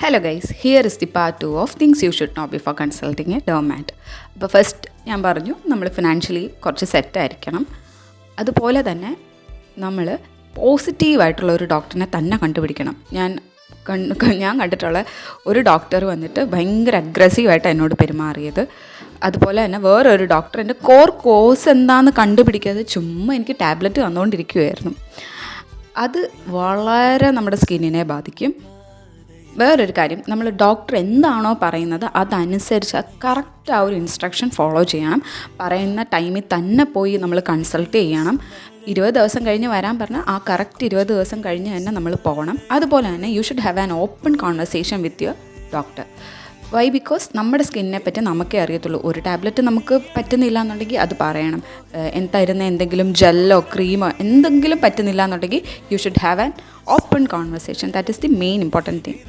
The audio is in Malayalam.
Hello guys, here is the part 2 of things you should know before consulting a dermat. അപ്പോൾ ഫസ്റ്റ് ഞാൻ പറഞ്ഞു നമ്മൾ ഫിനാൻഷ്യലി കുറച്ച് സെറ്റായിരിക്കണം. അതുപോലെ തന്നെ നമ്മൾ പോസിറ്റീവായിട്ടുള്ള ഒരു ഡോക്ടറിനെ തന്നെ കണ്ടുപിടിക്കണം. ഞാൻ കണ്ടിട്ടുള്ള ഒരു ഡോക്ടർ വന്നിട്ട് ഭയങ്കര അഗ്രസീവായിട്ട് എന്നോട് പെരുമാറിയത്. അതുപോലെ തന്നെ വേറൊരു ഡോക്ടർ എൻ്റെ കോഴ്സ് എന്താണെന്ന് കണ്ടുപിടിക്കാതെ ചുമ്മാ എനിക്ക് ടാബ്ലറ്റ് തന്നുകൊണ്ടിരിക്കുകയായിരുന്നു. അത് വളരെ നമ്മുടെ സ്കിന്നിനെ ബാധിക്കും. വേറൊരു കാര്യം, നമ്മൾ ഡോക്ടർ എന്താണോ പറയുന്നത് അതനുസരിച്ച് കറക്റ്റ് ആ ഒരു ഇൻസ്ട്രക്ഷൻ ഫോളോ ചെയ്യണം. പറയുന്ന ടൈമിൽ തന്നെ പോയി നമ്മൾ കൺസൾട്ട് ചെയ്യണം. 20 ദിവസം കഴിഞ്ഞ് വരാൻ പറഞ്ഞാൽ ആ കറക്റ്റ് 20 ദിവസം കഴിഞ്ഞ് തന്നെ നമ്മൾ പോകണം. അതുപോലെ തന്നെ you should have an open conversation with your doctor. Why? Because നമ്മുടെ സ്കിന്നിനെ പറ്റി നമുക്കേ അറിയത്തുള്ളൂ. ഒരു ടാബ്ലറ്റ് നമുക്ക് പറ്റുന്നില്ല എന്നുണ്ടെങ്കിൽ അത് പറയണം. തരുന്ന എന്തെങ്കിലും ജെല്ലോ ക്രീമോ എന്തെങ്കിലും പറ്റുന്നില്ല എന്നുണ്ടെങ്കിൽ U should have an open conversation. That is the main important thing.